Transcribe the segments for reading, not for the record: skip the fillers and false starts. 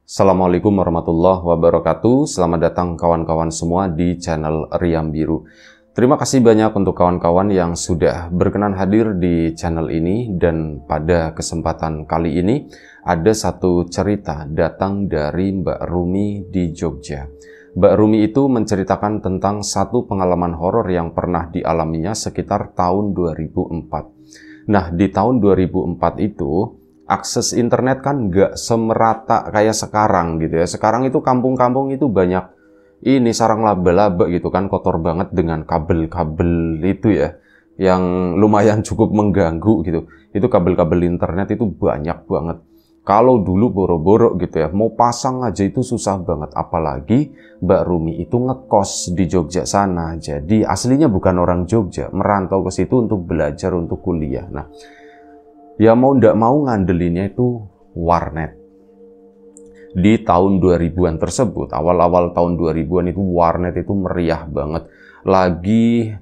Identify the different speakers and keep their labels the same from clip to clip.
Speaker 1: Assalamualaikum warahmatullahi wabarakatuh. Selamat datang kawan-kawan semua di channel Riam Biru. Terima kasih banyak untuk kawan-kawan yang sudah berkenan hadir di channel ini. Dan pada kesempatan kali ini ada satu cerita datang dari Mbak Rumi di Jogja. Mbak Rumi itu menceritakan tentang satu pengalaman horor yang pernah dialaminya sekitar tahun 2004. Nah, di tahun 2004 itu akses internet kan nggak semerata kayak sekarang gitu ya. Sekarang itu kampung-kampung itu banyak ini sarang laba-laba gitu kan, kotor banget dengan kabel-kabel itu ya, yang lumayan cukup mengganggu gitu. Itu kabel-kabel internet itu banyak banget. Kalau dulu boro-boro gitu ya, mau pasang aja itu susah banget. Apalagi Mbak Rumi itu ngekos di Jogja sana. Jadi aslinya bukan orang Jogja, merantau ke situ untuk belajar, untuk kuliah. Nah, ya mau ndak mau ngandelinnya itu warnet. Di tahun 2000-an tersebut, awal-awal tahun 2000-an itu warnet itu meriah banget. Lagi,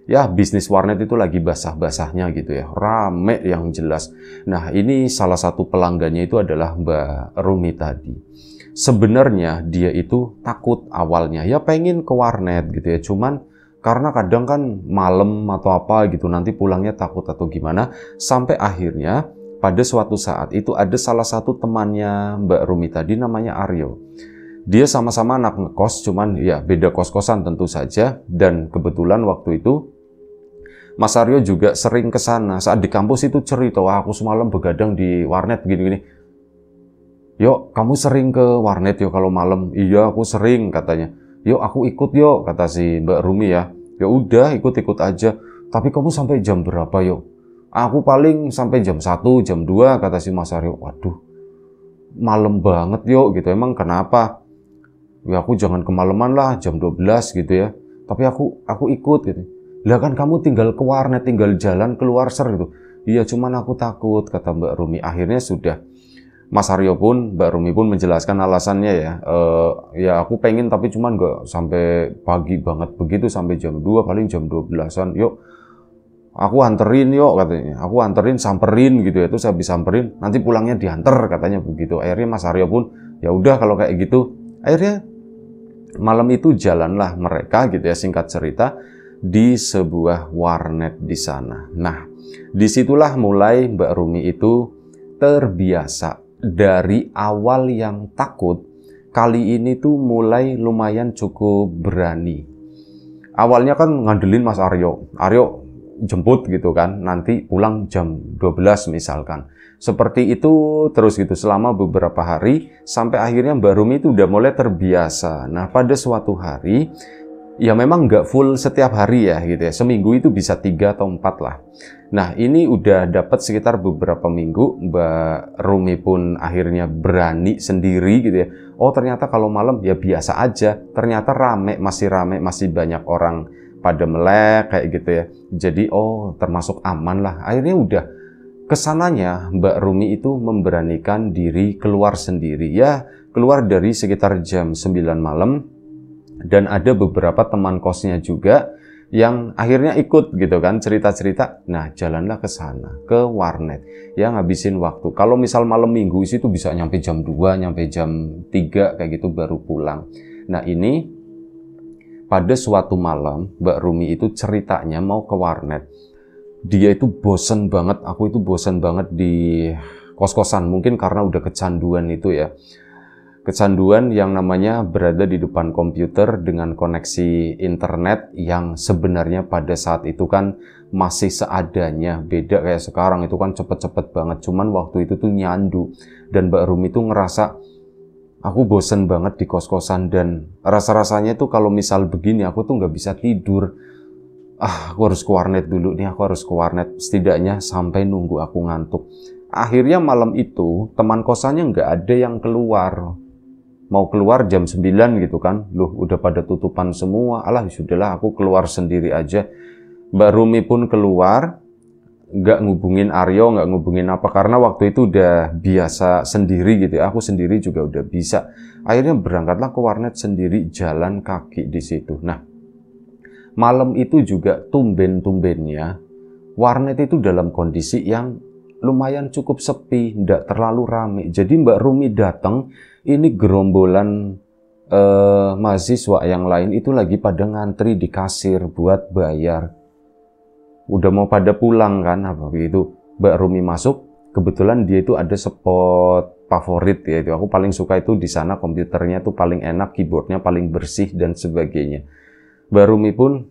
Speaker 1: ya bisnis warnet itu lagi basah-basahnya gitu ya. Rame yang jelas. Nah, ini salah satu pelanggannya itu adalah Mbak Rumi tadi. Sebenarnya dia itu takut awalnya. Ya pengen ke warnet gitu ya. Cuman karena kadang kan malam atau apa gitu, nanti pulangnya takut atau gimana. Sampai akhirnya pada suatu saat itu ada salah satu temannya Mbak Rumi tadi namanya Aryo. Dia sama-sama anak ngekos, cuman ya beda kos-kosan tentu saja. Dan kebetulan waktu itu Mas Aryo juga sering ke sana. Saat di kampus itu cerita, wah aku semalam begadang di warnet gini-gini. Yuk, kamu sering ke warnet yuk kalau malam? Iya, aku sering katanya. Yuk, aku ikut yuk, kata si Mbak Rumi ya. Ya udah, ikut-ikut aja. Tapi kamu sampai jam berapa yuk? Aku paling sampai jam 1, jam 2, kata si Mas Aryo. Waduh, malam banget yuk gitu. Emang kenapa? Ya aku jangan kemalaman lah, jam 12 gitu ya. Tapi aku ikut gitu. Lah kan kamu tinggal ke warnet, tinggal jalan keluar ser gitu. Iya, cuman aku takut, kata Mbak Rumi. Akhirnya sudah. Mas Aryo pun, Mbak Rumi pun menjelaskan alasannya ya. Ya aku pengen tapi cuman nggak sampai pagi banget begitu, sampai jam 2, paling jam 12-an. Yuk, aku anterin yuk katanya. Aku anterin, samperin gitu ya. Terus habis samperin, nanti pulangnya dianter katanya begitu. Akhirnya Mas Aryo pun, ya udah kalau kayak gitu. Akhirnya malam itu jalanlah mereka gitu ya, singkat cerita, di sebuah warnet di sana. Nah, disitulah mulai Mbak Rumi itu terbiasa. Dari awal yang takut, kali ini tuh mulai lumayan cukup berani. Awalnya kan ngandelin Mas Aryo. Aryo jemput gitu kan, nanti pulang jam 12 misalkan. Seperti itu terus gitu selama beberapa hari, sampai akhirnya Mbak Rumi itu udah mulai terbiasa. Nah, pada suatu hari, ya memang nggak full setiap hari ya gitu ya. Seminggu itu bisa 3 atau 4 lah. Nah, ini udah dapat sekitar beberapa minggu, Mbak Rumi pun akhirnya berani sendiri gitu ya. Oh, ternyata kalau malam ya biasa aja. Ternyata rame, masih banyak orang pada melek kayak gitu ya. Jadi, oh termasuk aman lah. Akhirnya udah kesananya Mbak Rumi itu memberanikan diri keluar sendiri. Ya, keluar dari sekitar jam 9 malam. Dan ada beberapa teman kosnya juga yang akhirnya ikut gitu kan, cerita-cerita. Nah, jalanlah ke sana, ke warnet. Ya, ngabisin waktu. Kalau misal malam minggu itu bisa nyampe jam 2, nyampe jam 3 kayak gitu baru pulang. Nah, ini pada suatu malam Mbak Rumi itu ceritanya mau ke warnet. Dia itu bosen banget, aku itu bosen banget di kos-kosan. Mungkin karena udah kecanduan itu ya. Kecanduan yang namanya berada di depan komputer dengan koneksi internet yang sebenarnya pada saat itu kan masih seadanya. Beda kayak sekarang itu kan cepet-cepet banget. Cuman waktu itu tuh nyandu. Dan Mbak Rumi tuh ngerasa, aku bosen banget di kos-kosan. Dan rasa-rasanya tuh kalau misal begini aku tuh nggak bisa tidur. Aku harus ke warnet dulu nih, aku harus ke warnet. Setidaknya sampai nunggu aku ngantuk. Akhirnya malam itu teman kosannya nggak ada yang keluar. Mau keluar jam 9 gitu kan. Loh, udah pada tutupan semua. Alah, sudahlah aku keluar sendiri aja. Mbak Rumi pun keluar. Nggak ngubungin Aryo, nggak ngubungin apa. Karena waktu itu udah biasa sendiri gitu ya. Aku sendiri juga udah bisa. Akhirnya berangkatlah ke warnet sendiri, jalan kaki di situ. Nah, malam itu juga tumben-tumbennya warnet itu dalam kondisi yang lumayan cukup sepi, nggak terlalu rame. Jadi Mbak Rumi datang, Ini gerombolan mahasiswa yang lain itu lagi pada ngantri di kasir buat bayar. Udah mau pada pulang kan, apa itu Mbak Rumi masuk, kebetulan dia itu ada spot favorit ya, itu aku paling suka itu di sana, komputernya tuh paling enak, keyboardnya paling bersih dan sebagainya. Mbak Rumi pun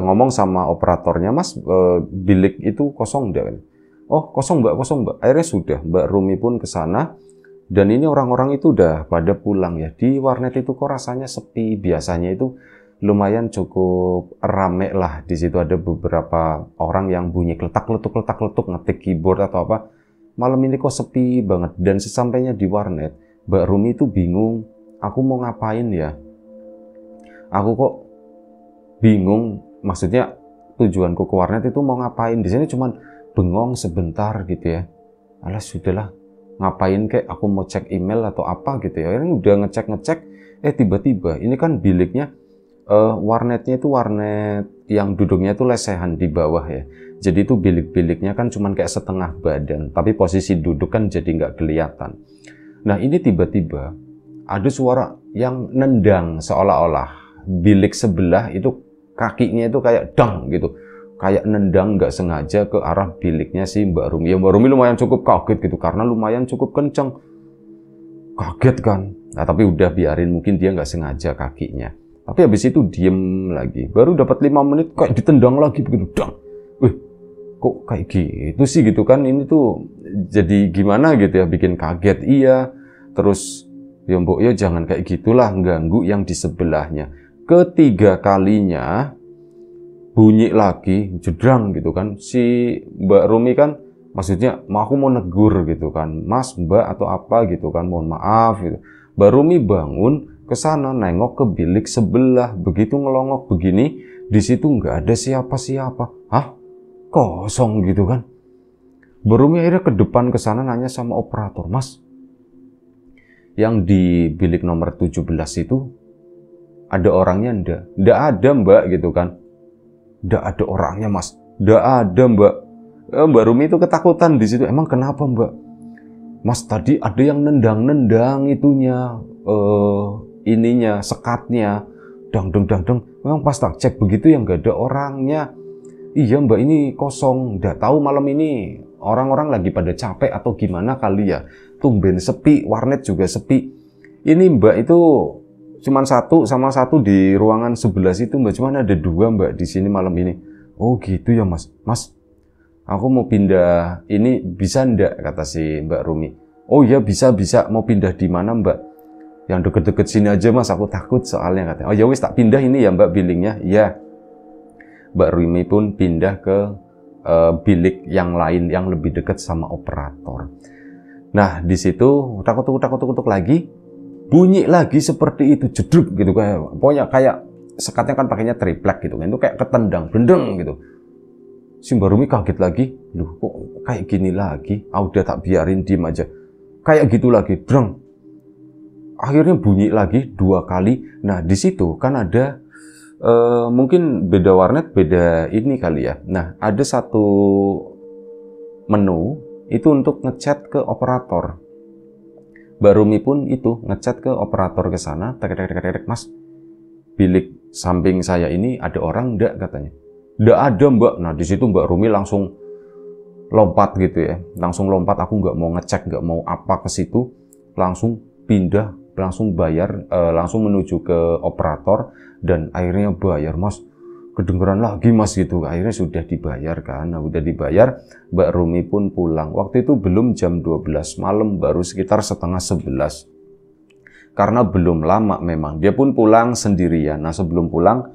Speaker 1: ngomong sama operatornya, Mas, bilik itu kosong enggak? Oh, kosong Mbak, kosong Mbak. Akhirnya sudah, Mbak Rumi pun ke sana. Dan ini orang-orang itu udah pada pulang ya. Di warnet itu kok rasanya sepi. Biasanya itu lumayan cukup rame lah. Di situ ada beberapa orang yang bunyi kletak-letuk ngetik keyboard atau apa. Malam ini kok sepi banget. Dan sesampainya di warnet, Mbak Rumi itu bingung. Aku mau ngapain ya? Aku kok bingung. Maksudnya tujuanku ke warnet itu mau ngapain? Di sini cuman bengong sebentar gitu ya. Alah sudahlah. Ngapain kayak aku mau cek email atau apa gitu ya. Akhirnya udah ngecek tiba-tiba ini kan biliknya warnetnya itu warnet yang duduknya itu lesehan di bawah ya. Jadi itu bilik-biliknya kan cuman kayak setengah badan, tapi posisi duduk kan jadi nggak kelihatan. Nah ini tiba-tiba ada suara yang nendang, seolah-olah bilik sebelah itu kakinya itu kayak dang gitu. Kayak nendang nggak sengaja ke arah biliknya si Mbak Rumi. Ya Mbak Rumi lumayan cukup kaget gitu, karena lumayan cukup kenceng. Kaget kan. Nah tapi udah biarin, mungkin dia nggak sengaja kakinya. Tapi habis itu diem lagi. Baru dapat 5 menit kayak ditendang lagi begitu. Dang. Wih, kok kayak gitu sih gitu kan. Ini tuh jadi gimana gitu ya, bikin kaget. Iya. Terus ya Mbok ya jangan kayak gitulah, ganggu yang di sebelahnya. Ketiga kalinya bunyi lagi, jedrang gitu kan. Si Mbak Rumi kan, maksudnya aku mau negur gitu kan, Mas, Mbak atau apa gitu kan, mohon maaf gitu. Mbak Rumi bangun ke sana, nengok ke bilik sebelah, begitu ngelongok begini, di situ nggak ada siapa-siapa. Hah? Kosong gitu kan. Mbak Rumi akhirnya ke depan ke sana nanya sama operator, Mas, yang di bilik nomor 17 itu ada orangnya enggak? Enggak ada Mbak gitu kan. Nggak ada orangnya Mas, nggak ada Mbak. Mbak Rumi itu ketakutan di situ. Emang kenapa Mbak? Mas tadi ada yang nendang itunya, ininya, sekatnya, dang. Memang pas tak cek begitu yang nggak ada orangnya. Iya Mbak, ini kosong. Nggak tahu malam ini orang-orang lagi pada capek atau gimana kali ya. Tumben sepi, warnet juga sepi. Ini Mbak itu cuman satu di ruangan sebelah situ Mbak, cuman ada 2 Mbak di sini malam ini. Oh gitu ya Mas. Mas, aku mau pindah ini bisa ndak, kata si Mbak Rumi. Oh iya bisa, mau pindah di mana Mbak? Yang deket-deket sini aja Mas, aku takut soalnya, katanya. Oh ya wis tak pindah ini ya Mbak bilingnya. Iya. Mbak Rumi pun pindah ke bilik yang lain yang lebih dekat sama operator. Nah di situ takut lagi. Bunyi lagi seperti itu, jedruk gitu, pokoknya kayak sekatnya kan pakainya triplek gitu kan, itu kayak ketendang, bendeng gitu. Si Mbak Rumi kaget lagi, loh kok kayak gini lagi? Udah tak biarin, diem aja. Kayak gitu lagi, dreng. Akhirnya bunyi lagi 2 kali. Nah di situ kan ada mungkin beda warnet, beda ini kali ya. Nah ada satu menu itu untuk ngechat ke operator. Mbak Rumi pun itu ngechat ke operator ke sana, tek, Mas, bilik samping saya ini ada orang enggak, katanya. Enggak ada Mbak. Nah di situ Mbak Rumi langsung lompat gitu ya, langsung lompat. Aku nggak mau ngecek, nggak mau apa ke situ, langsung pindah, langsung bayar, langsung menuju ke operator dan akhirnya bayar. Mas, kedengeran lagi Mas gitu. Akhirnya sudah dibayar kan. Nah udah dibayar, Mbak Rumi pun pulang. Waktu itu belum jam 12 malam, baru sekitar setengah 11. Karena belum lama memang. Dia pun pulang sendirian. Nah sebelum pulang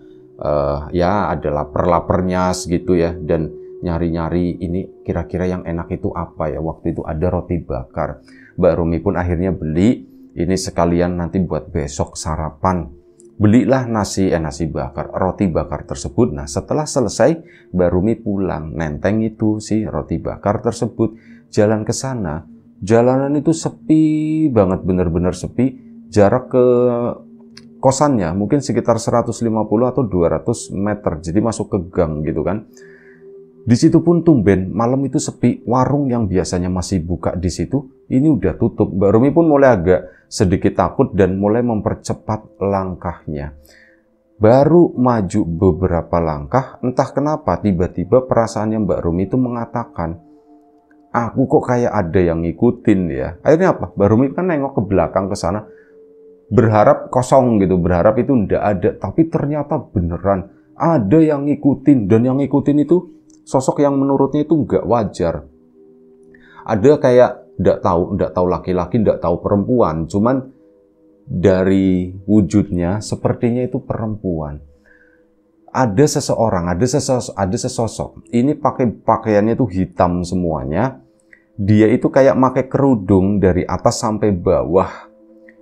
Speaker 1: ya ada lapar-laparnya gitu ya, dan nyari-nyari ini kira-kira yang enak itu apa ya. Waktu itu ada roti bakar. Mbak Rumi pun akhirnya beli. Ini sekalian nanti buat besok sarapan. Belilah nasi bakar, roti bakar tersebut. Nah setelah selesai Mbak Rumi pulang, nenteng itu si roti bakar tersebut. Jalan ke sana, jalanan itu sepi banget, bener-bener sepi. Jarak ke kosannya mungkin sekitar 150 atau 200 meter, jadi masuk ke gang gitu kan. Di situ pun tumben malam itu sepi, warung yang biasanya masih buka di situ ini udah tutup. Mbak Rumi pun mulai agak sedikit takut dan mulai mempercepat langkahnya. Baru maju beberapa langkah, entah kenapa tiba-tiba perasaannya Mbak Rumi itu mengatakan, aku kok kayak ada yang ngikutin ya. Akhirnya apa? Mbak Rumi kan nengok ke belakang ke sana, berharap kosong gitu, berharap itu ndak ada. Tapi ternyata beneran ada yang ngikutin, dan yang ngikutin itu sosok yang menurutnya itu nggak wajar. Ada kayak ndak tahu laki-laki, ndak tahu perempuan, cuman dari wujudnya sepertinya itu perempuan. Ada seseorang, ada sesosok. Ini pakai pakaiannya itu hitam semuanya. Dia itu kayak pakai kerudung dari atas sampai bawah.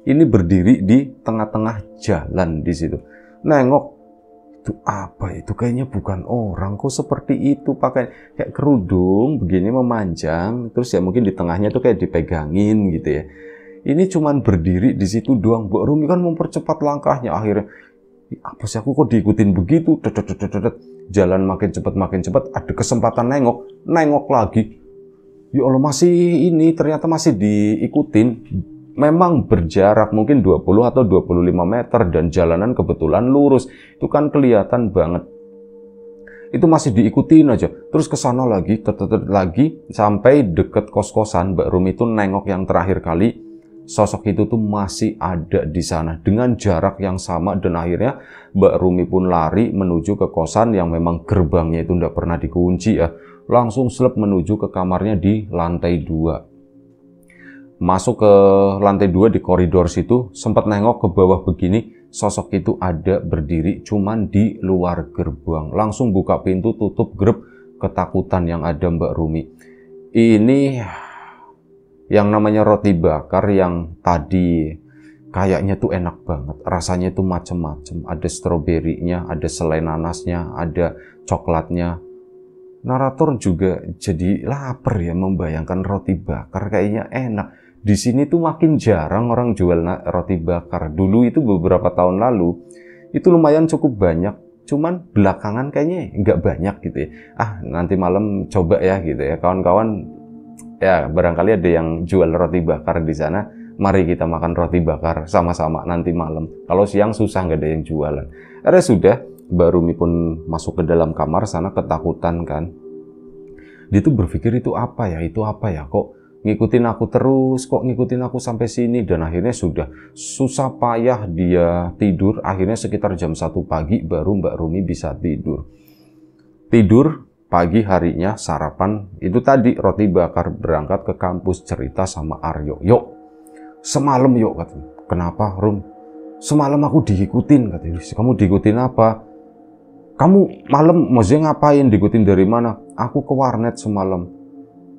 Speaker 1: Ini berdiri di tengah-tengah jalan di situ. Nengok, itu apa itu? Kayaknya bukan orang. Kok seperti itu pakai kayak kerudung begini memanjang. Terus ya mungkin di tengahnya tuh kayak dipegangin gitu ya. Ini cuman berdiri di situ doang. Mbak Rumi kan mempercepat langkahnya. Akhirnya, apa sih aku kok diikutin begitu? Jalan makin cepat. Ada kesempatan nengok lagi. Ya Allah, masih ini ternyata masih diikutin. Memang berjarak mungkin 20 atau 25 meter dan jalanan kebetulan lurus. Itu kan kelihatan banget. Itu masih diikutin aja. Terus ke sana lagi, lagi sampai deket kos-kosan. Mbak Rumi itu nengok yang terakhir kali. Sosok itu tuh masih ada di sana dengan jarak yang sama, dan akhirnya Mbak Rumi pun lari menuju ke kosan yang memang gerbangnya itu tidak pernah dikunci ya. Langsung selep menuju ke kamarnya di lantai 2. Masuk ke lantai 2 di koridor situ, sempat nengok ke bawah begini, sosok itu ada berdiri cuman di luar gerbang. Langsung buka pintu, tutup grep, ketakutan yang ada Mbak Rumi. Ini yang namanya roti bakar yang tadi kayaknya tuh enak banget. Rasanya tuh macem-macem. Ada stroberinya, ada selai nanasnya, ada coklatnya. Narator juga jadi lapar ya membayangkan roti bakar kayaknya enak. Di sini tuh makin jarang orang jual roti bakar. Dulu itu beberapa tahun lalu itu lumayan cukup banyak. Cuman belakangan kayaknya nggak banyak gitu ya. Nanti malam coba ya gitu ya kawan-kawan. Ya, barangkali ada yang jual roti bakar di sana. Mari kita makan roti bakar sama-sama nanti malam. Kalau siang susah, nggak ada yang jualan. Akhirnya sudah, Mbak Rumi pun masuk ke dalam kamar sana ketakutan kan. Dia tuh berpikir itu apa ya? Kok ngikutin aku terus? Kok ngikutin aku sampai sini? Dan akhirnya sudah susah payah dia tidur. Akhirnya sekitar jam 1 pagi baru Mbak Rumi bisa tidur. Pagi harinya sarapan itu tadi roti bakar, berangkat ke kampus cerita sama Aryo. Yuk, semalam yuk katanya. Kenapa Rum? Semalam aku diikutin katanya. Kamu diikutin apa? Kamu malam maksudnya ngapain? Diikutin dari mana? Aku ke warnet semalam.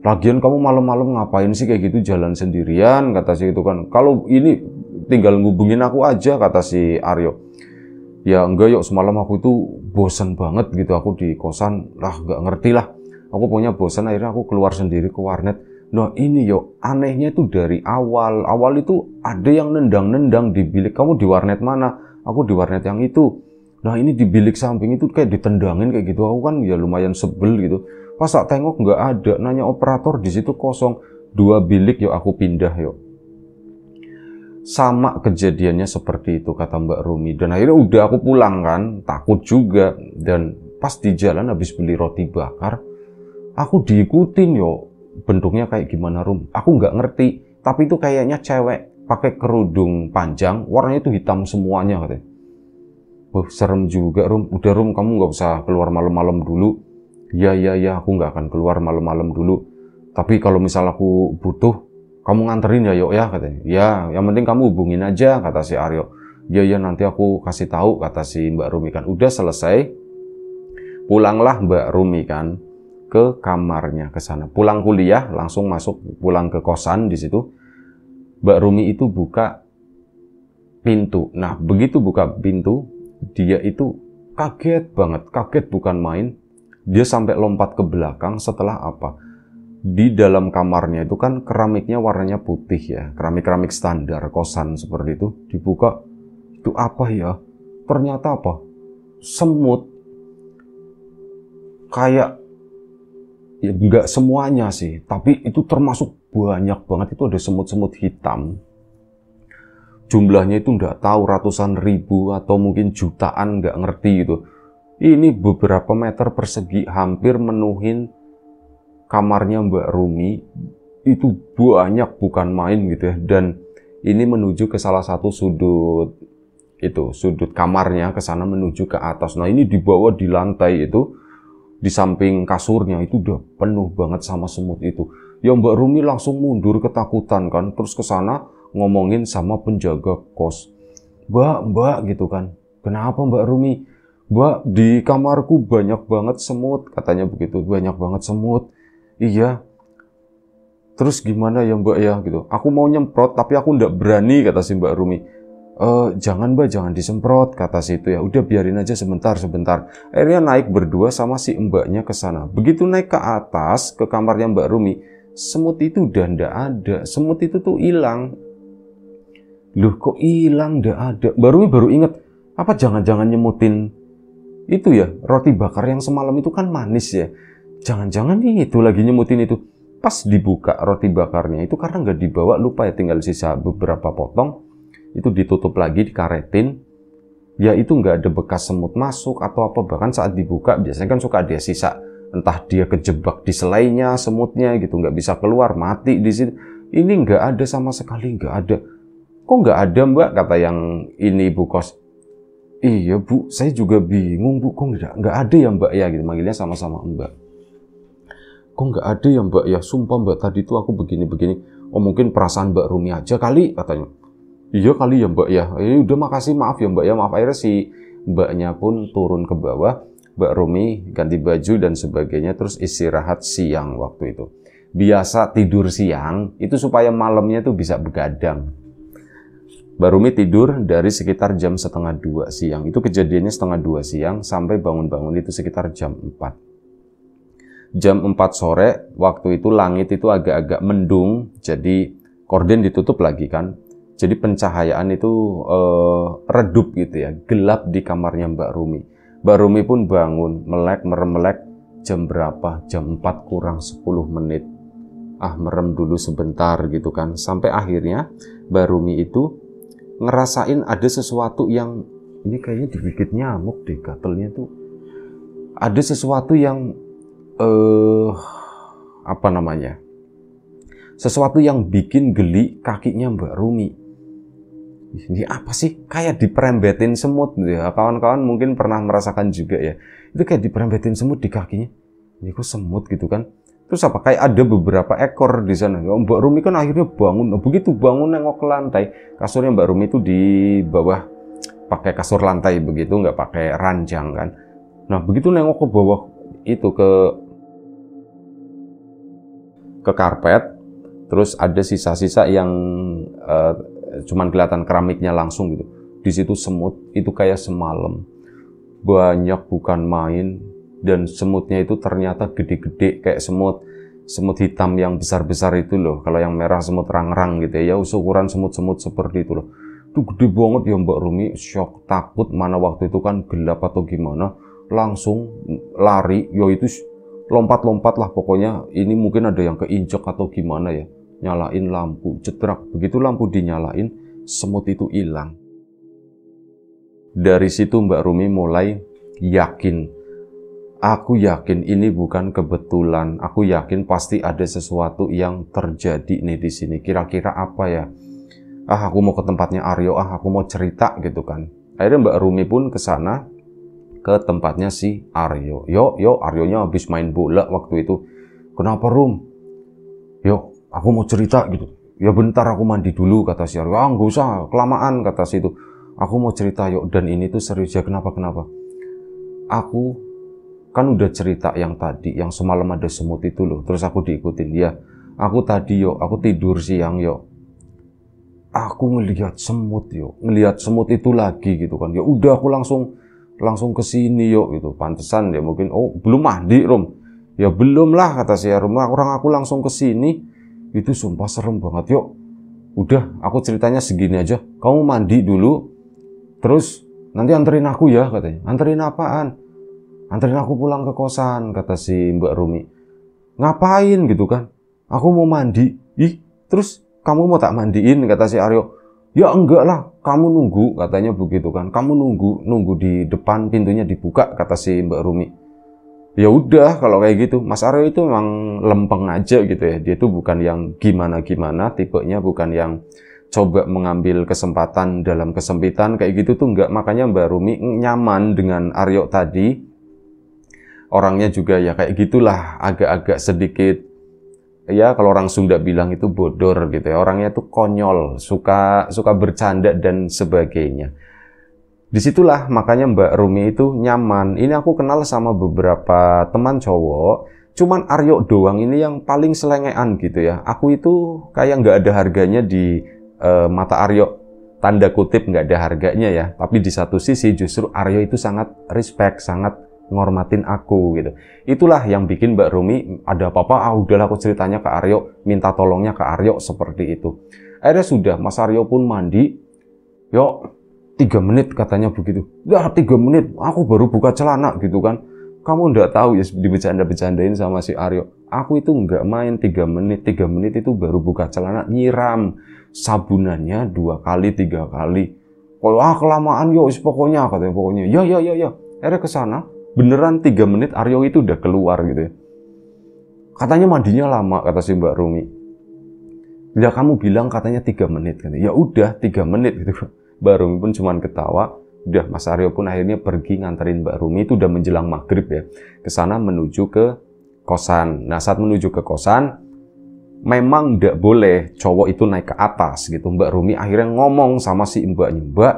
Speaker 1: Lagian kamu malam-malam ngapain sih kayak gitu jalan sendirian? Kata si itu kan. Kalau ini tinggal ngubungin aku aja kata si Aryo. Ya enggak yuk, semalam aku itu bosan banget gitu, aku di kosan lah nggak ngerti lah, aku punya bosan, akhirnya aku keluar sendiri ke warnet. Nah ini yuk, anehnya itu dari awal itu ada yang nendang di bilik. Kamu di warnet mana? Aku di warnet yang itu. Nah ini di bilik samping itu kayak ditendangin kayak gitu. Aku kan ya lumayan sebel gitu. Pas tak tengok nggak ada, nanya operator di situ kosong. 2 bilik yuk aku pindah yuk. Sama kejadiannya seperti itu kata Mbak Rumi. Dan akhirnya udah aku pulang kan, takut juga. Dan pas di jalan habis beli roti bakar, aku diikutin yo. Bentuknya kayak gimana Rum? Aku nggak ngerti. Tapi itu kayaknya cewek pakai kerudung panjang, warnanya itu hitam semuanya katanya. Serem juga Rum. Udah Rum, kamu nggak usah keluar malam-malam dulu. Ya aku nggak akan keluar malam-malam dulu. Tapi kalau misal aku butuh, kamu nganterin ya yuk ya katanya. Ya, yang penting kamu hubungin aja kata si Aryo. Ya nanti aku kasih tahu kata si Mbak Rumi kan. Udah selesai. Pulanglah Mbak Rumi kan ke kamarnya ke sana. Pulang kuliah langsung masuk pulang ke kosan di situ. Mbak Rumi itu buka pintu. Nah, begitu buka pintu, dia itu kaget banget, kaget bukan main. Dia sampai lompat ke belakang setelah apa? Di dalam kamarnya itu kan keramiknya warnanya putih ya, keramik standar kosan seperti itu. Dibuka, itu apa ya? Ternyata apa? Semut. Kayak Ya nggak semuanya sih, tapi itu termasuk banyak banget. Itu ada semut-semut hitam. Jumlahnya itu nggak tahu ratusan ribu atau mungkin jutaan, nggak ngerti gitu. Ini beberapa meter persegi, hampir menuhin kamarnya Mbak Rumi. Itu banyak, bukan main gitu ya. Dan ini menuju ke salah satu sudut, itu sudut kamarnya, ke sana menuju ke atas. Nah ini di bawah di lantai itu, di samping kasurnya itu udah penuh banget sama semut itu. Ya Mbak Rumi langsung mundur ketakutan kan, terus ke sana ngomongin sama penjaga kos. Mbak gitu kan. Kenapa Mbak Rumi? Mbak, di kamarku banyak banget semut, katanya begitu. Banyak banget semut. Iya. Terus gimana ya Mbak ya gitu. Aku mau nyemprot tapi aku ndak berani, kata si Mbak Rumi. Jangan Mbak, jangan disemprot, kata si itu ya. Udah biarin aja sebentar. Akhirnya naik berdua sama si mbaknya ke sana. Begitu naik ke atas, ke kamarnya Mbak Rumi, semut itu udah ndak ada. Semut itu tuh hilang. Loh kok hilang, ndak ada? Mbak Rumi baru inget, apa jangan-jangan nyemutin itu ya, roti bakar yang semalam itu kan manis ya. Jangan-jangan nih itu lagi nyemutin itu. Pas dibuka roti bakarnya itu, karena nggak dibawa, lupa ya, tinggal sisa beberapa potong. Itu ditutup lagi, dikaretin, ya itu nggak ada bekas semut masuk atau apa. Bahkan saat dibuka biasanya kan suka ada sisa, entah dia kejebak di selainya semutnya gitu, nggak bisa keluar, mati di situ. Ini nggak ada sama sekali, nggak ada. Kok nggak ada Mbak, kata yang ini ibu kos. Iya Bu, saya juga bingung Bu, kok nggak ada ya Mbak ya gitu, manggilnya sama-sama Mbak. Kok nggak ada ya Mbak ya, sumpah Mbak tadi tuh aku begini-begini. Oh mungkin perasaan Mbak Rumi aja kali, katanya. Iya kali ya Mbak ya. Ini udah, makasih, maaf ya Mbak ya, maaf. Akhirnya si mbaknya pun turun ke bawah. Mbak Rumi ganti baju dan sebagainya, terus istirahat siang waktu itu. Biasa tidur siang itu supaya malamnya tuh bisa begadang. Mbak Rumi tidur dari sekitar jam 1:30 siang. Itu kejadiannya 1:30 siang sampai bangun-bangun itu sekitar jam 4. Jam 4 sore waktu itu langit itu agak-agak mendung, jadi korden ditutup lagi kan. Jadi pencahayaan itu redup gitu ya, gelap di kamarnya Mbak Rumi. Mbak Rumi pun bangun, merem-melek. Jam berapa? Jam 4 kurang 10 menit. Merem dulu sebentar gitu kan. Sampai akhirnya Mbak Rumi itu ngerasain ada sesuatu yang, ini kayaknya digigit nyamuk deh, gatelnya tuh. Ada sesuatu yang, apa namanya? Sesuatu yang bikin geli kakinya Mbak Rumi. Ini apa sih? Kayak diperembetin semut ya. Kawan-kawan mungkin pernah merasakan juga ya. Itu kayak diperembetin semut di kakinya. Ini kok semut gitu kan. Terus apa? Kayak ada beberapa ekor di sana. Mbak Rumi kan akhirnya bangun. Begitu bangun nengok ke lantai. Kasurnya Mbak Rumi itu di bawah pakai kasur lantai begitu, nggak pakai ranjang kan. Nah begitu nengok ke bawah itu ke karpet. Terus ada sisa-sisa yang cuman kelihatan keramiknya langsung gitu. Di situ semut itu kayak semalam. Banyak bukan main, dan semutnya itu ternyata gede-gede kayak semut hitam yang besar-besar itu loh. Kalau yang merah semut rangrang gitu ya, ukuran semut-semut seperti itu loh. Itu gede banget ya Mbak Rumi, shock, takut, mana waktu itu kan gelap atau gimana, langsung lari, yo itu lompat-lompat lah pokoknya. Ini mungkin ada yang keinjek atau gimana ya. Nyalain lampu, cedrak. Begitu lampu dinyalain, semut itu hilang. Dari situ Mbak Rumi mulai yakin. Aku yakin ini bukan kebetulan. Aku yakin pasti ada sesuatu yang terjadi nih di sini. Kira-kira apa ya? Aku mau ke tempatnya Aryo. Aku mau cerita gitu kan. Akhirnya Mbak Rumi pun ke sana, ke tempatnya si Aryo. Yo, Aryonya habis main bola waktu itu. Kenapa Rum? Yo, aku mau cerita gitu. Ya bentar aku mandi dulu, kata si Aryo. Nggak usah, kelamaan, kata si itu. Aku mau cerita yuk, dan ini tuh serius ya. Kenapa? Aku kan udah cerita yang tadi, yang semalam ada semut itu loh. Terus aku diikutin. Ya, aku tadi aku tidur siang aku ngelihat semut ngelihat semut itu lagi gitu kan. Ya udah aku langsung ke sini gitu. Pantesan ya mungkin, belum mandi Rom. Ya belum lah, kata si Rom. Aku langsung ke sini. Itu sumpah serem banget. Udah, aku ceritanya segini aja. Kamu mandi dulu, terus nanti anterin aku ya, katanya. Anterin apaan? Anterin aku pulang ke kosan, kata si Mbak Rumi. ngapain gitu kan, aku mau mandi. Ih, terus kamu mau tak mandiin, kata si Aryo. Ya enggak lah, kamu nunggu, katanya begitu kan, kamu nunggu di depan, pintunya dibuka, kata si Mbak Rumi. Ya udah kalau kayak gitu, Mas Aryo itu memang lempeng aja gitu ya, dia tuh bukan yang gimana-gimana, tipenya bukan yang coba mengambil kesempatan dalam kesempitan kayak gitu tuh enggak. Makanya Mbak Rumi nyaman dengan Aryo tadi. Orangnya juga ya kayak gitulah, agak-agak sedikit ya kalau orang Sunda bilang itu bodor gitu ya. Orangnya tuh konyol, suka bercanda dan sebagainya. Disitulah makanya Mbak Rumi itu nyaman. Ini aku kenal sama beberapa teman cowok, cuman Aryo doang ini yang paling selengean gitu ya. Aku itu kayak nggak ada harganya di mata Aryo. Tanda kutip nggak ada harganya ya. Tapi di satu sisi justru Aryo itu sangat respect, sangat ngormatin aku gitu. Itulah yang bikin Mbak Rumi ada apa-apa, udahlah aku ceritanya ke Aryo, minta tolongnya ke Aryo seperti itu. Akhirnya sudah, Mas Aryo pun mandi. Yuk, 3 menit katanya begitu. Ya 3 menit, aku baru buka celana gitu kan. Kamu nggak tahu ya, dibecanda-becandain sama si Aryo. Aku itu nggak main 3 menit. 3 menit itu baru buka celana, nyiram sabunannya 2 kali, 3 kali. Kalau kelamaan yuk, pokoknya katanya pokoknya. Ya. Akhirnya ke sana, beneran 3 menit Aryo itu udah keluar gitu ya. Katanya mandinya lama, kata si Mbak Rumi. Ya kamu bilang katanya 3 menit. Ya udah 3 menit gitu. Mbak Rumi pun cuman ketawa. Udah Mas Aryo pun akhirnya pergi nganterin Mbak Rumi, itu udah menjelang maghrib ya, ke sana menuju ke kosan. Nah saat menuju ke kosan, memang nggak boleh cowok itu naik ke atas gitu. Mbak Rumi akhirnya ngomong sama si mbaknya, Mbak,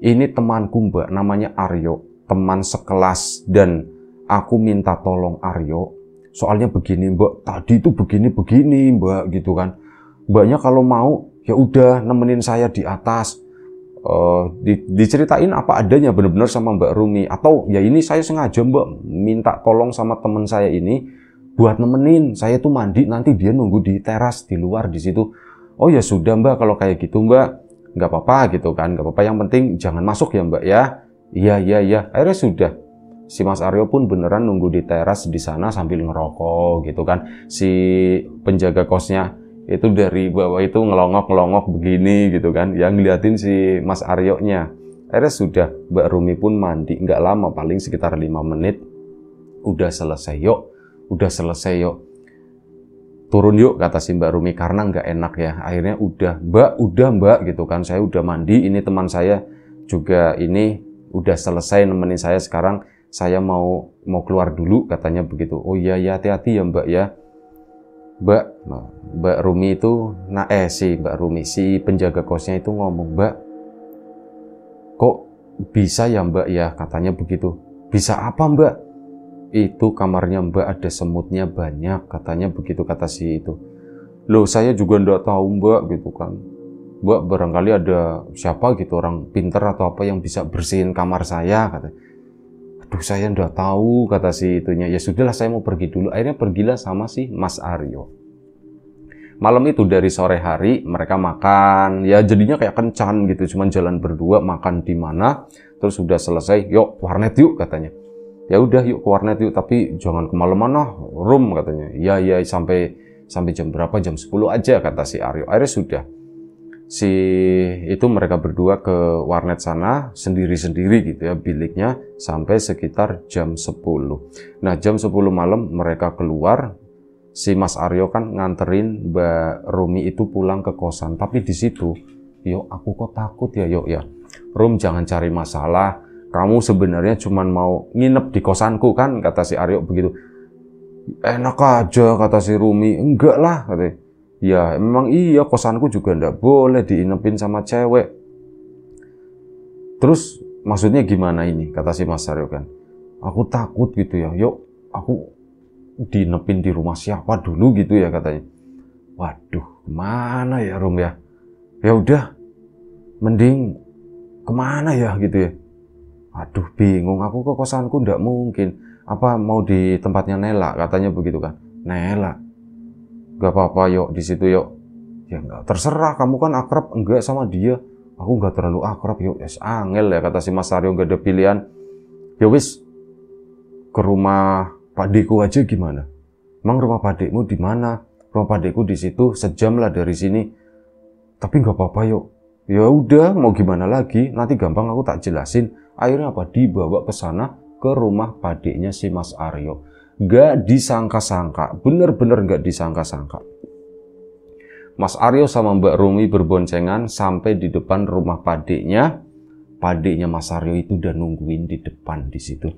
Speaker 1: ini temanku Mbak, namanya Aryo, teman sekelas, dan aku minta tolong Aryo. Soalnya begini Mbak, tadi itu begini Mbak gitu kan. Mbaknya kalau mau ya udah nemenin saya di atas. Diceritain apa adanya benar-benar sama Mbak Rumi, atau ya ini saya sengaja Mbak minta tolong sama teman saya ini buat nemenin saya tuh mandi, nanti dia nunggu di teras di luar di situ. Oh ya sudah Mbak, kalau kayak gitu Mbak nggak apa-apa gitu kan, nggak apa-apa, yang penting jangan masuk ya Mbak ya. Iya. Akhirnya sudah, si Mas Aryo pun beneran nunggu di teras di sana sambil ngerokok gitu kan. Si penjaga kosnya itu dari bawah itu ngelongok begini gitu kan, yang ngeliatin si Mas Aryo-nya. Akhirnya sudah, Mbak Rumi pun mandi, nggak lama, paling sekitar 5 menit udah selesai yuk, turun yuk, kata si Mbak Rumi, karena nggak enak ya. Akhirnya udah Mbak gitu kan, saya udah mandi, ini teman saya juga ini udah selesai nemenin saya, sekarang saya mau keluar dulu, katanya begitu. Oh iya ya, hati-hati ya Mbak ya. Mbak Rumi itu, si penjaga kosnya itu ngomong, Mbak, kok bisa ya Mbak ya, katanya begitu. Bisa apa Mbak? Itu kamarnya Mbak ada semutnya banyak, katanya begitu, kata si itu. Loh saya juga nggak tahu Mbak gitu kan. Mbak barangkali ada siapa gitu, orang pinter atau apa yang bisa bersihin kamar saya, katanya. Aduh saya nggak tahu, kata si itunya. Ya sudahlah, saya mau pergi dulu. Akhirnya pergilah sama si Mas Aryo. Malam itu dari sore hari mereka makan, ya jadinya kayak kencan gitu, cuman jalan berdua, makan di mana, terus sudah selesai, yuk warnet yuk, katanya. Ya udah yuk ke warnet yuk, tapi jangan kemalaman lah, room, katanya. Ya sampai jam berapa, jam 10 aja, kata si Aryo. Akhirnya sudah, mereka berdua ke warnet sana sendiri-sendiri gitu ya, biliknya sampai sekitar jam 10. Nah jam 10 malam mereka keluar. Si Mas Aryo kan nganterin Mbak Rumi itu pulang ke kosan, tapi di situ, aku kok takut ya, Rum jangan cari masalah, kamu sebenarnya cuma mau nginep di kosanku kan, kata si Aryo begitu. Enak aja, kata si Rumi. Enggak lah, katanya. Ya memang iya, kosanku juga ndak boleh diinepin sama cewek. Terus maksudnya gimana ini, kata si Mas Aryo kan. Aku takut gitu ya, aku dinepin di rumah siapa dulu gitu ya, katanya. Waduh, kemana ya Rum ya? Ya udah, mending kemana ya gitu ya? Aduh bingung, aku ke kosanku ndak mungkin. Apa mau di tempatnya Nela, katanya begitu kan? Nela, gak apa-apa di situ Ya enggak, terserah, kamu kan akrab enggak sama dia? Aku nggak terlalu akrab yes, angel ya, kata si Mas Aryo, nggak ada pilihan. Ya wis, ke rumah Pak Deko aja gimana? Emang rumah padekmu di mana? Rumah padekku di situ, sejam lah dari sini. Tapi nggak apa-apa yuk. Ya udah, mau gimana lagi? Nanti gampang aku tak jelasin. Akhirnya apa? Dibawa ke sana, ke rumah padeknya si Mas Aryo. Nggak disangka-sangka, bener-bener nggak disangka-sangka. Mas Aryo sama Mbak Rumi berboncengan sampai di depan rumah padeknya. Padeknya Mas Aryo itu udah nungguin di depan di situ.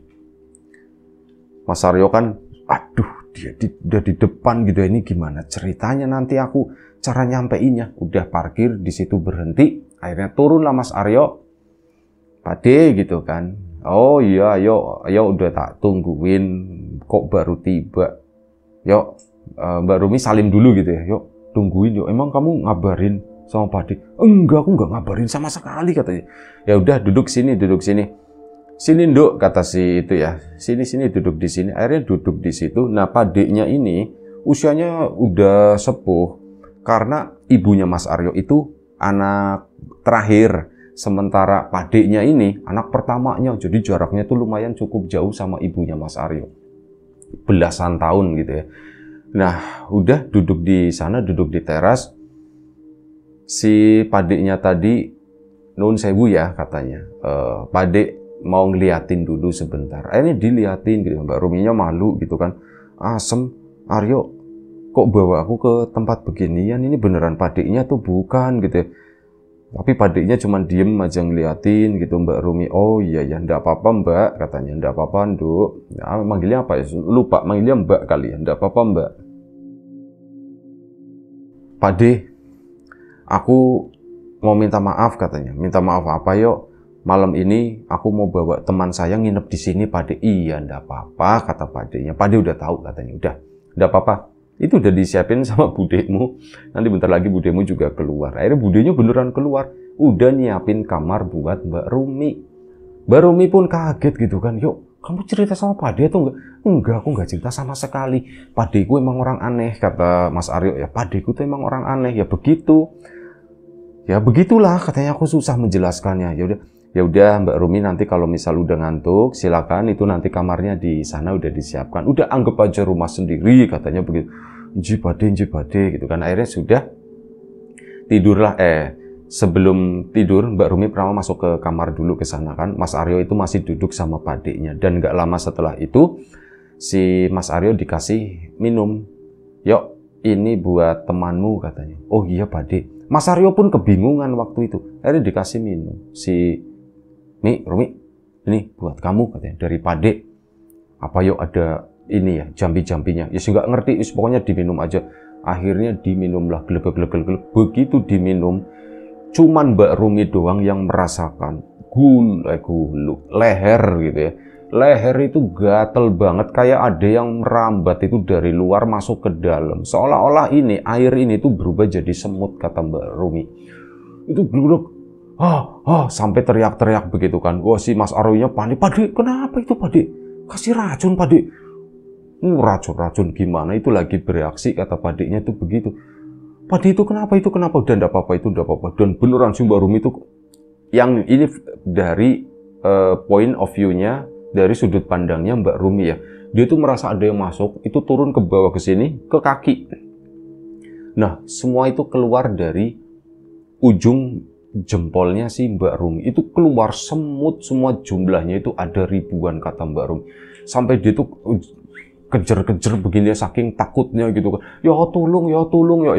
Speaker 1: Mas Aryo kan, aduh, dia udah di depan gitu, ini gimana ceritanya nanti aku cara nyampeinnya. Udah parkir di situ, berhenti. Akhirnya turunlah Mas Aryo. Pade gitu kan. Oh iya, ayo udah tak tungguin, kok baru tiba. Yuk, Mbak Rumi salim dulu gitu ya. Yuk, tungguin yuk. Emang kamu ngabarin sama Pade? Enggak, aku nggak ngabarin sama sekali katanya. Ya udah, duduk sini, duduk sini. Sini Nduk, kata si itu ya. Sini duduk di sini. Akhirnya duduk di situ. Nah, padeknya ini usianya udah sepuh karena ibunya Mas Aryo itu anak terakhir. Sementara padeknya ini anak pertamanya. Jadi jaraknya tuh lumayan cukup jauh sama ibunya Mas Aryo. Belasan tahun gitu ya. Nah, udah duduk di sana, duduk di teras. Si padeknya tadi, nun sewu ya katanya. Padek mau ngeliatin dulu sebentar. Ini diliatin gitu. Mbak Ruminya malu gitu kan. Asem, Aryo, kok bawa aku ke tempat beginian? Ini beneran padeknya tuh bukan gitu ya. Tapi padeknya cuma diem aja ngeliatin gitu. Mbak Rumi, oh iya ya, ndak apa-apa Mbak, katanya. Ndak apa-apa Nduk. Nah, manggilnya apa ya? Lupa, manggilnya Mbak kali ya. Ndak apa-apa Mbak. Pade, aku mau minta maaf katanya. Minta maaf apa yuk? Malam ini aku mau bawa teman saya nginep di sini, Pade. Iya, ndak apa-apa, kata padeknya. Pade udah tahu katanya. Udah, ndak apa-apa. Itu udah disiapin sama budekmu. Nanti bentar lagi budekmu juga keluar. Akhirnya budenya beneran keluar. Udah nyiapin kamar buat Mbak Rumi. Mbak Rumi pun kaget gitu kan. Yuk, kamu cerita sama Pade atau enggak? Enggak, aku enggak cerita sama sekali. Padeku emang orang aneh, kata Mas Aryo. Ya, padeku tuh emang orang aneh. Ya begitu. Ya begitulah, katanya. Aku susah menjelaskannya. Ya udah Mbak Rumi, nanti kalau misal udah ngantuk, silakan, itu nanti kamarnya di sana udah disiapkan. Udah anggap aja rumah sendiri, katanya begitu. Nji Pade gitu kan. Akhirnya sudah tidurlah. Sebelum tidur Mbak Rumi pernah masuk ke kamar dulu ke sana kan. Mas Aryo itu masih duduk sama padeknya. Dan gak lama setelah itu si Mas Aryo dikasih minum. Yuk, ini buat temanmu, katanya. Oh iya Pade. Mas Aryo pun kebingungan waktu itu. Akhirnya dikasih minum. Nih Rumi, ini buat kamu, katanya, dari Pade. Apa yuk ada ini ya, jambi-jambinya. Ya sih nggak ngerti, pokoknya diminum aja. Akhirnya diminumlah, glek. Begitu diminum, cuman Mbak Rumi doang yang merasakan gulu leher gitu ya. Leher itu gatel banget, kayak ada yang merambat itu dari luar masuk ke dalam. Seolah-olah ini air ini tuh berubah jadi semut, kata Mbak Rumi. Itu gluk. Sampai teriak-teriak begitu kan. Wah, si Mas Aryo-nya panik. Pade, kenapa itu Pade? Kasih racun Pade. Racun gimana? Itu lagi bereaksi, kata padeknya itu begitu. Pade itu kenapa? Udah ndak apa-apa, itu ndak apa-apa. Dan beneran si Mbak Rumi itu, yang ini dari point of view-nya, dari sudut pandangnya Mbak Rumi ya. Dia tuh merasa ada yang masuk, itu turun ke bawah ke sini, ke kaki. Nah, semua itu keluar dari ujung jempolnya si Mbak Rumi. Itu keluar semut semua, jumlahnya itu ada ribuan, kata Mbak Rumi. Sampai dia tuh kejer-kejer begini saking takutnya gitu kan. Ya tolong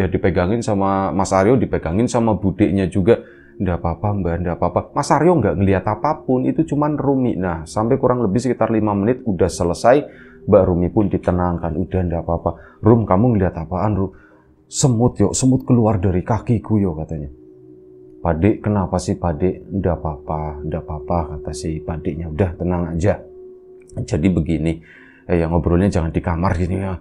Speaker 1: ya, dipegangin sama Mas Aryo, dipegangin sama budeknya juga. Nggak apa-apa Mbak, nggak apa-apa. Mas Aryo nggak ngelihat apapun, itu cuman Rumi. Nah, sampai kurang lebih sekitar 5 menit udah selesai. Mbak Rumi pun ditenangkan. Udah nggak apa-apa. Rum, kamu ngelihat apaan Rum? Semut semut keluar dari kakiku katanya. Pade, kenapa sih Pade? Nggak apa-apa, kata si padeknya. Udah, tenang aja. Jadi begini, ya ngobrolnya jangan di kamar gini ya.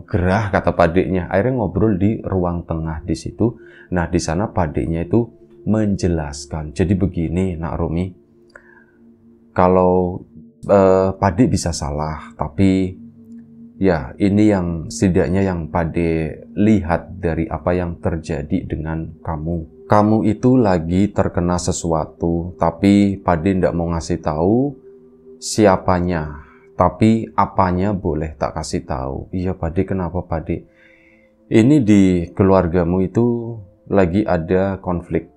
Speaker 1: Gerah, kata padeknya. Akhirnya ngobrol di ruang tengah di situ. Nah, di sana padeknya itu menjelaskan. Jadi begini, Nak Rumi. Kalau Pade bisa salah, tapi ya ini yang setidaknya yang Pade lihat dari apa yang terjadi dengan kamu. Kamu itu lagi terkena sesuatu, tapi Pade ndak mau ngasih tahu siapanya. Tapi apanya boleh tak kasih tahu. Iya Pak De, kenapa Pak De? Ini di keluargamu itu lagi ada konflik.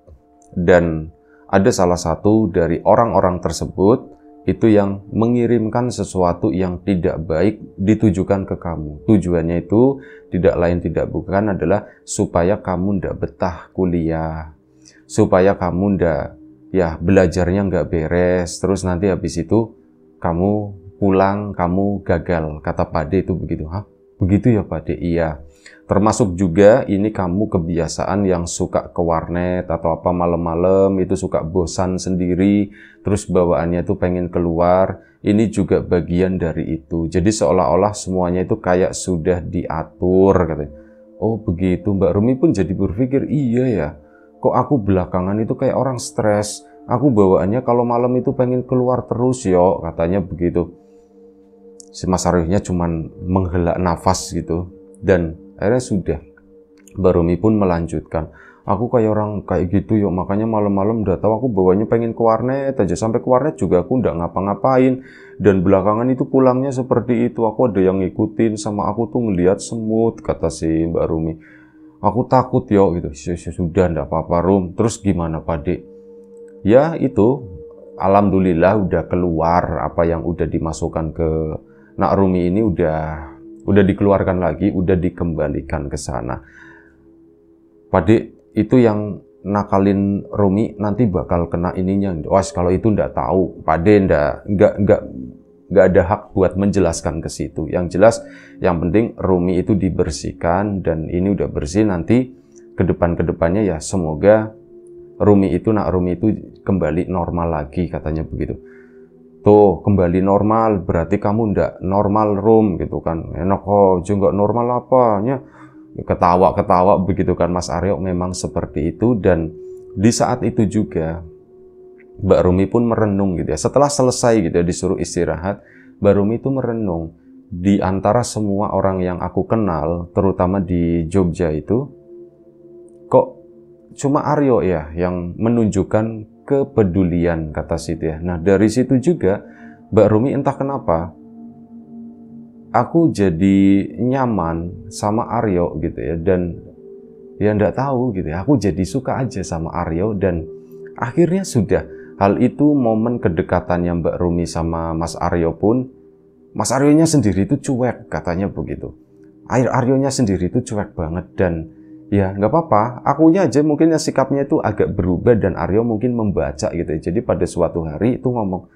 Speaker 1: Dan ada salah satu dari orang-orang tersebut itu yang mengirimkan sesuatu yang tidak baik ditujukan ke kamu. Tujuannya itu tidak lain tidak bukan adalah supaya kamu ndak betah kuliah. Supaya kamu ndak, ya belajarnya nggak beres. Terus nanti habis itu kamu pulang, kamu gagal. Kata Pak De itu begitu. Hah? Begitu ya Pak De? Iya. Termasuk juga ini kamu kebiasaan yang suka ke warnet atau apa malam-malam itu suka bosan sendiri. Terus bawaannya tuh pengen keluar. Ini juga bagian dari itu. Jadi seolah-olah semuanya itu kayak sudah diatur. Katanya. Oh begitu. Mbak Rumi pun jadi berpikir, iya ya. Kok aku belakangan itu kayak orang stres. Aku bawaannya kalau malam itu pengen keluar terus yo. Katanya begitu. Si Mas Aryonya cuman menghela nafas gitu. Dan akhirnya sudah. Mbak Rumi pun melanjutkan. Aku kayak orang kayak gitu yuk. Makanya malam-malam udah tahu aku bawanya pengen ke warnet aja. Sampai ke warnet juga aku nggak ngapa-ngapain. Dan belakangan itu pulangnya seperti itu. Aku ada yang ngikutin sama aku tuh ngelihat semut. Kata si Mbak Rumi. Aku takut yuk gitu. Sudah nggak apa-apa Rum. Terus gimana Pak De? Ya itu. Alhamdulillah udah keluar apa yang udah dimasukkan ke Nak Rumi ini udah dikeluarkan lagi, udah dikembalikan ke sana. Pak De, itu yang nakalin Rumi nanti bakal kena ininya. Wah, kalau itu ndak tahu. Pak De nggak ada hak buat menjelaskan ke situ. Yang jelas, yang penting Rumi itu dibersihkan dan ini udah bersih. Nanti kedepannya ya semoga Nak Rumi itu kembali normal lagi katanya begitu. Tuh kembali normal berarti kamu ndak normal Rum gitu kan. Enak kok juga normal apanya. Ketawa begitu kan Mas Aryo. Memang seperti itu. Dan di saat itu juga Mbak Rumi pun merenung gitu ya. Setelah selesai gitu ya disuruh istirahat, Mbak Rumi itu merenung. Di antara semua orang yang aku kenal, terutama di Jogja itu, kok cuma Aryo ya yang menunjukkan kepedulian kata situ ya. Nah dari situ juga Mbak Rumi entah kenapa aku jadi nyaman sama Aryo gitu ya. Dan ya ndak tahu gitu ya, aku jadi suka aja sama Aryo. Dan akhirnya sudah hal itu momen kedekatannya Mbak Rumi sama Mas Aryo pun, Mas Aryonya sendiri itu cuek katanya begitu. Aryonya sendiri itu cuek banget. Dan ya nggak apa-apa, akunya aja mungkin sikapnya itu agak berubah dan Aryo mungkin membaca gitu ya. Jadi pada suatu hari itu ngomong,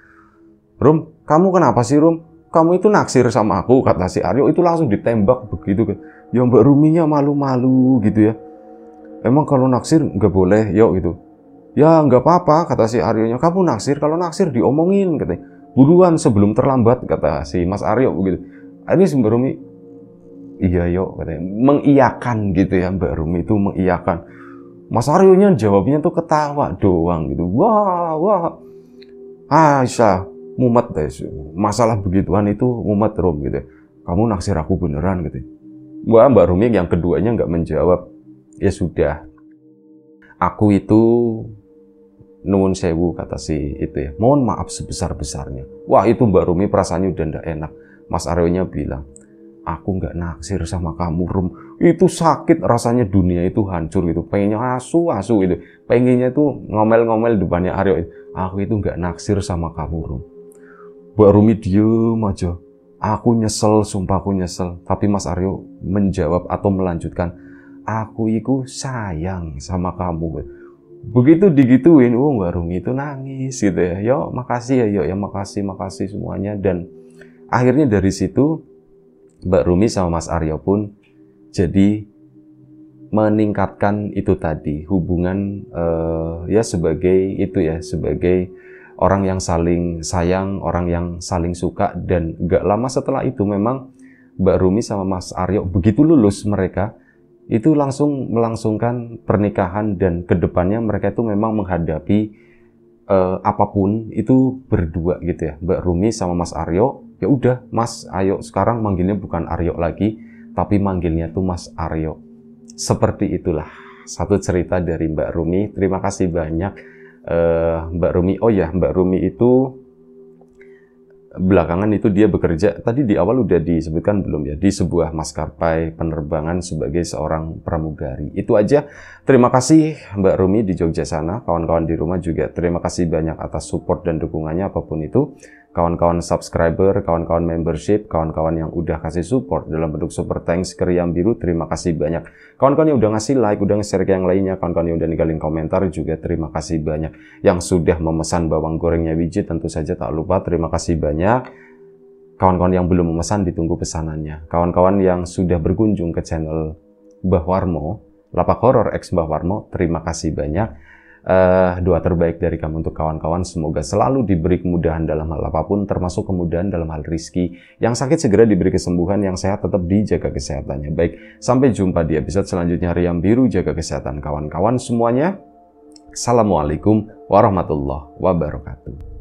Speaker 1: Rum, kamu kenapa sih Rum? Kamu itu naksir sama aku, kata si Aryo. Itu langsung ditembak begitu kan. Ya Mbak Ruminya malu-malu gitu ya. Emang kalau naksir nggak boleh, yuk gitu. Ya nggak apa-apa, kata si Aryonya. Kamu naksir, kalau naksir diomongin katanya. Buruan sebelum terlambat, kata si Mas Aryo begitu. Ini si Mbak Rumi, iya yuk katanya, mengiyakan gitu ya. Mbak Rumi itu mengiyakan. Mas Aryonya jawabnya tuh ketawa doang gitu. Wah Aisyah mumet deh. Masalah begituan itu mumet Rum gitu. Kamu naksir aku beneran gitu. Wah Mbak Rumi yang keduanya nggak menjawab. Ya sudah, aku itu nuwun sewu kata si itu ya. Mohon maaf sebesar-besarnya. Wah itu Mbak Rumi perasaannya udah ndak enak. Mas Aryonya bilang, aku nggak naksir sama kamu Rum. Itu sakit rasanya, dunia itu hancur gitu. Pengennya asu gitu. Pengennya tuh ngomel-ngomel depannya Aryo. Aku itu nggak naksir sama kamu Rum. Mbak Rumi diem aja. Aku nyesel, sumpah aku nyesel. Tapi Mas Aryo menjawab atau melanjutkan, aku itu sayang sama kamu. Begitu digituin, Mbak Rumi itu nangis gitu ya. Yo makasih ya, ya makasih semuanya. Dan akhirnya dari situ Mbak Rumi sama Mas Aryo pun jadi meningkatkan itu tadi hubungan ya sebagai itu ya, sebagai orang yang saling sayang, orang yang saling suka. Dan gak lama setelah itu memang Mbak Rumi sama Mas Aryo begitu lulus mereka itu langsung melangsungkan pernikahan. Dan kedepannya mereka itu memang menghadapi apapun itu berdua gitu ya. Mbak Rumi sama Mas Aryo, ya udah Mas, ayo sekarang manggilnya bukan Aryo lagi, tapi manggilnya tuh Mas Aryo. Seperti itulah satu cerita dari Mbak Rumi. Terima kasih banyak Mbak Rumi. Oh ya, Mbak Rumi itu belakangan itu dia bekerja, tadi di awal udah disebutkan belum ya, di sebuah maskapai penerbangan sebagai seorang pramugari. Itu aja. Terima kasih Mbak Rumi di Jogja sana, kawan-kawan di rumah juga terima kasih banyak atas support dan dukungannya apapun itu. Kawan-kawan subscriber, kawan-kawan membership, kawan-kawan yang udah kasih support dalam bentuk super thanks ke Riam Biru, terima kasih banyak. Kawan-kawan yang udah ngasih like, udah nge-share ke yang lainnya, kawan-kawan yang udah ninggalin komentar juga terima kasih banyak. Yang sudah memesan bawang gorengnya Wiji tentu saja tak lupa terima kasih banyak. Kawan-kawan yang belum memesan ditunggu pesanannya. Kawan-kawan yang sudah berkunjung ke channel Mbah Warmo, Lapak Horor X Mbah Warmo, terima kasih banyak. Doa terbaik dari kami untuk kawan-kawan, semoga selalu diberi kemudahan dalam hal apapun, termasuk kemudahan dalam hal rizki. Yang sakit segera diberi kesembuhan, yang sehat tetap dijaga kesehatannya. Baik, sampai jumpa di episode selanjutnya Riam Biru, jaga kesehatan kawan-kawan semuanya. Assalamualaikum warahmatullahi wabarakatuh.